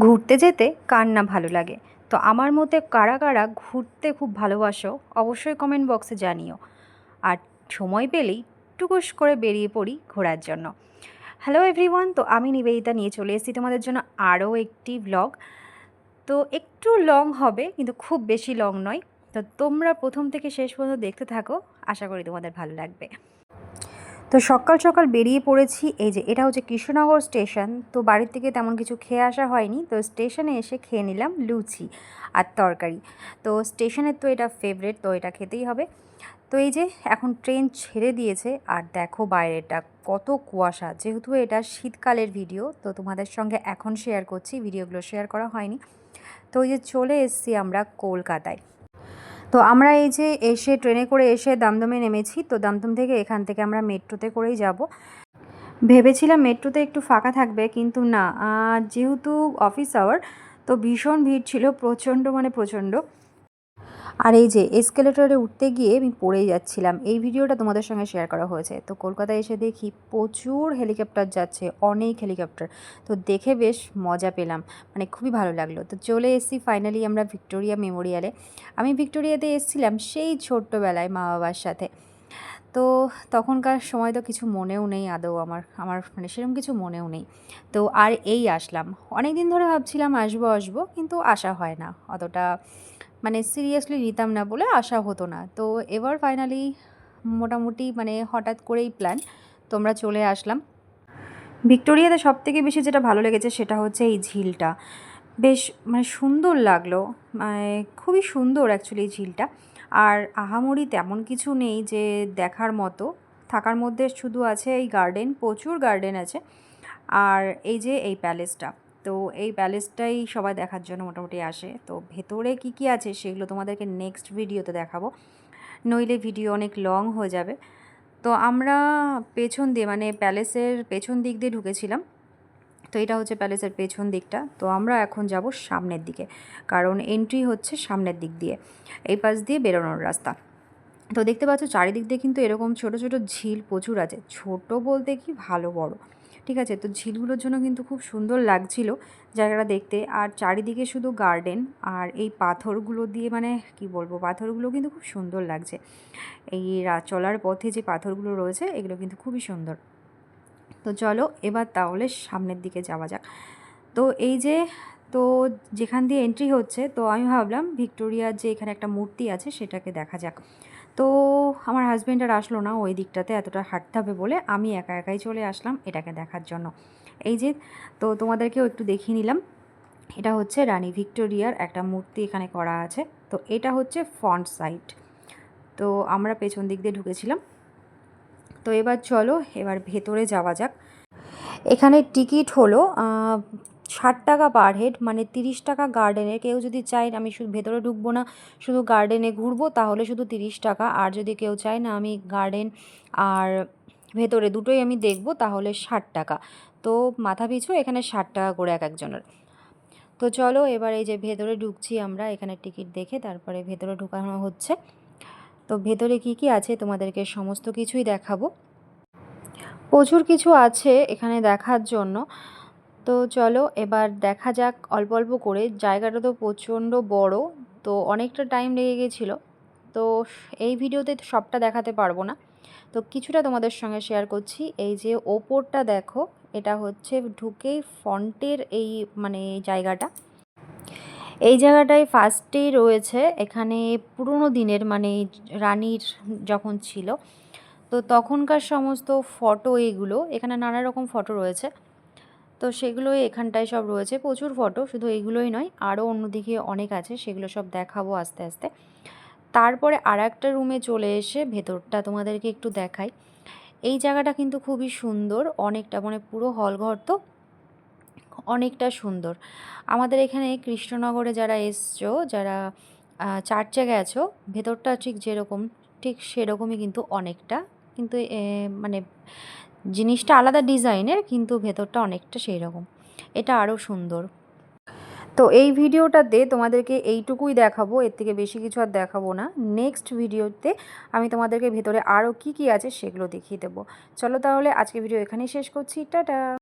ঘুরতে যেতে কার না ভালো লাগে। তো আমার মতে কারা কারা ঘুরতে খুব ভালোবাসো অবশ্যই কমেন্ট বক্সে জানিও। আর সময় পেলেই টুকুস করে বেরিয়ে পড়ি ঘোরার জন্য। হ্যালো এভরিওয়ান, তো আমি নিবেদিতা নিয়ে চলে এসেছি তোমাদের জন্য আরও একটি ব্লগ। তো একটু লং হবে কিন্তু খুব বেশি লং নয়। তো তোমরা প্রথম থেকে শেষ পর্যন্ত দেখতে থাকো, আশা করি তোমাদের ভালো লাগবে। তো সকাল সকাল বেরিয়ে পড়েছি। এই যে এটা হচ্ছে কৃষ্ণনগর স্টেশন। তো বাড়ির থেকে তেমন কিছু খেয়ে আসা হয়নি, তো স্টেশনে এসে খেয়ে নিলাম লুচি আর তরকারি। তো স্টেশনের তো এটা ফেভারিট, তো এটা খেতেই হবে। তো এই যে এখন ট্রেন ছেড়ে দিয়েছে আর দেখো বাইরেটা কত কুয়াশা। যেহেতু এটা শীতকালের ভিডিও, তো তোমাদের সঙ্গে এখন শেয়ার করছি, ভিডিওগুলো শেয়ার করা হয়নি। তো এই যে চলে এসেছি আমরা কলকাতায়। তো আমরা এই যে এসে ট্রেনে করে এসে দমদমে নেমেছি। তো দমদম থেকে এখান থেকে আমরা মেট্রোতে করেই যাব। ভেবেছিলাম মেট্রোতে একটু ফাঁকা থাকবে, কিন্তু না, যেহেতু অফিস আওয়ার, তো ভীষণ ভিড় ছিল, প্রচণ্ড মানে প্রচণ্ড। আর এই যে এসকেলেটরে উঠতে গিয়ে আমি পড়েই যাচ্ছিলাম। এই ভিডিওটা তোমাদের সঙ্গে শেয়ার করা হয়েছে। তো কলকাতায় এসে দেখি প্রচুর হেলিকপ্টার যাচ্ছে, অনেক হেলিকপ্টার। তো দেখে বেশ মজা পেলাম, মানে খুবই ভালো লাগলো। তো চলে এসেছি ফাইনালি আমরা ভিক্টোরিয়া মেমোরিয়ালে। আমি ভিক্টোরিয়াতে এসেছিলাম সেই ছোট্টবেলায় মা বাবার সাথে। তো তখনকার সময় তো কিছু মনেও নেই আদৌ, আমার আমার মানে সেরকম কিছু মনেও নেই। তো আর এই আসলাম, অনেক দিন ধরে ভাবছিলাম আসবো আসবো, কিন্তু আসা হয় না অতটা, মানে সিরিয়াসলি নিতাম না বলে আসা হতো না। তো এবার ফাইনালি মোটামুটি মানে হঠাৎ করেই প্ল্যান, তোমরা চলে আসলাম। ভিক্টোরিয়াতে সবথেকে বেশি যেটা ভালো লেগেছে সেটা হচ্ছে এই ঝিলটা, বেশ মানে সুন্দর লাগলো, মানে খুবই সুন্দর অ্যাকচুয়ালি এই ঝিলটা। আর আহামরি তেমন কিছু নেই যে দেখার মতো, থাকার মধ্যে শুধু আছে এই গার্ডেন, প্রচুর গার্ডেন আছে। আর এই যে এই প্যালেসটা, তো এই প্যালেসটাই সবাই দেখার জন্য মোটামুটি আসে। তো ভেতরে কি কি আছে সেগুলো তোমাদেরকে নেক্সট ভিডিওতে দেখাবো, নইলে ভিডিও অনেক লং হয়ে যাবে। তো আমরা পেছন দিয়ে মানে প্যালেসের পেছন দিক দিয়ে ঢুকেছিলাম। তো এটা হচ্ছে প্যালেসের পেছন দিকটা। তো আমরা এখন যাব সামনের দিকে, কারণ এন্ট্রি হচ্ছে সামনের দিক দিয়ে, এই পাশ দিয়ে বেরোনোর রাস্তা। তো দেখতে পাচ্ছ চারিদিক দিয়ে কিন্তু এরকম ছোট ছোট ঝিল প্রচুর আছে, ছোট বলতে কি ভালো বড়, ঠিক আছে। তো ঝিলগুলোর জন্য কিন্তু খুব সুন্দর লাগছিল জায়গাটা দেখতে। আর চারিদিকে শুধু গার্ডেন, আর এই পাথরগুলো দিয়ে মানে কি বলবো, পাথরগুলো কিন্তু খুব সুন্দর লাগছে। এই চলার পথে যে পাথরগুলো রয়েছে এগুলো কিন্তু খুবই সুন্দর। তো চলো এবার তাহলে সামনের দিকে যাওয়া যাক। তো এই যে, তো যেখান দিয়ে এন্ট্রি হচ্ছে, তো আমি ভাবলাম ভিক্টোরিয়ার যে এখানে একটা মূর্তি আছে সেটাকে দেখা যাক। তো আমার হাজব্যান্ড আর আসলো না ওই দিকটাতে, এতটা হাঁটতে হবে বলে আমি একা একাই চলে আসলাম এটাকে দেখার জন্য। এই যে, তো তোমাদেরকেও একটু দেখিয়ে নিলাম। এটা হচ্ছে রানী ভিক্টোরিয়ার একটা মূর্তি এখানে করা আছে। তো এটা হচ্ছে ফ্রন্ট সাইড। তো আমরা পেছন দিক দিয়ে ঢুকেছিলাম। তো এবার চলো এবার ভেতরে যাওয়া যাক। এখানে টিকিট হলো 60 টাকা পার হেড, মানে 30 টাকা গার্ডেনে। কেউ যদি চায় আমি শুধু ভেতরে ঢুকবো না, শুধু গার্ডেনে ঘুরবো, তাহলে শুধু 30 টাকা। আর যদি কেউ চায় না আমি গার্ডেন আর ভেতরে দুটোই আমি দেখবো, তাহলে 60 টাকা। তো মাথা পিছু এখানে 60 টাকা করে এক একজনের। তো চলো এবার এই যে ভেতরে ঢুকছি আমরা, এখানে টিকিট দেখে তারপরে ভেতরে ঢুকানো হচ্ছে। তো ভেতরে কি কি আছে তোমাদেরকে সমস্ত কিছুই দেখাবো, প্রচুর কিছু আছে এখানে দেখার জন্য। তো চলো এবার দেখা যাক অল্প অল্প করে। জায়গাটা তো প্রচণ্ড বড়, তো অনেকটা টাইম লেগে গেছিলো। তো এই ভিডিওতে সবটা দেখাতে পারবো না, তো কিছুটা তোমাদের সঙ্গে শেয়ার করছি। এই যে ওপরটা দেখো, এটা হচ্ছে ঢুকেই ফন্টের এই মানে জায়গাটা, এই জায়গাটায় ফার্স্টেই রয়েছে এখানে পুরনো দিনের মানে রানীর যখন ছিল, তো তখনকার সমস্ত ফটো, এইগুলো এখানে নানা রকম ফটো রয়েছে। তো সেগুলোই এখানটায় সব রয়েছে, প্রচুর ফটো, শুধু এইগুলোই নয় আরও অন্যদিকে অনেক আছে, সেগুলো সব দেখাবো আস্তে আস্তে। তারপরে আর একটা রুমে চলে এসে ভেতরটা তোমাদেরকে একটু দেখাই। এই জায়গাটা কিন্তু খুবই সুন্দর, অনেকটা মানে পুরো হলঘর, তো অনেকটা সুন্দর। আমাদের এখানে কৃষ্ণনগরে যারা এসছো, যারা চার্চে গেছো, ভেতরটা ঠিক যেরকম ঠিক সেরকমই কিন্তু অনেকটা, কিন্তু মানে জিনিসটা আলাদা ডিজাইনের, কিন্তু ভেতরটা অনেকটা সেই রকম, এটা আরও সুন্দর। তো এই ভিডিওটাতে তোমাদেরকে এইটুকুই দেখাবো, এর থেকে বেশি কিছু আর দেখাবো না। নেক্সট ভিডিওতে আমি তোমাদেরকে ভেতরে আরও কি কি আছে সেগুলো দেখিয়ে দেবো। চলো তাহলে আজকে ভিডিও এখানেই শেষ করছি, টাটা।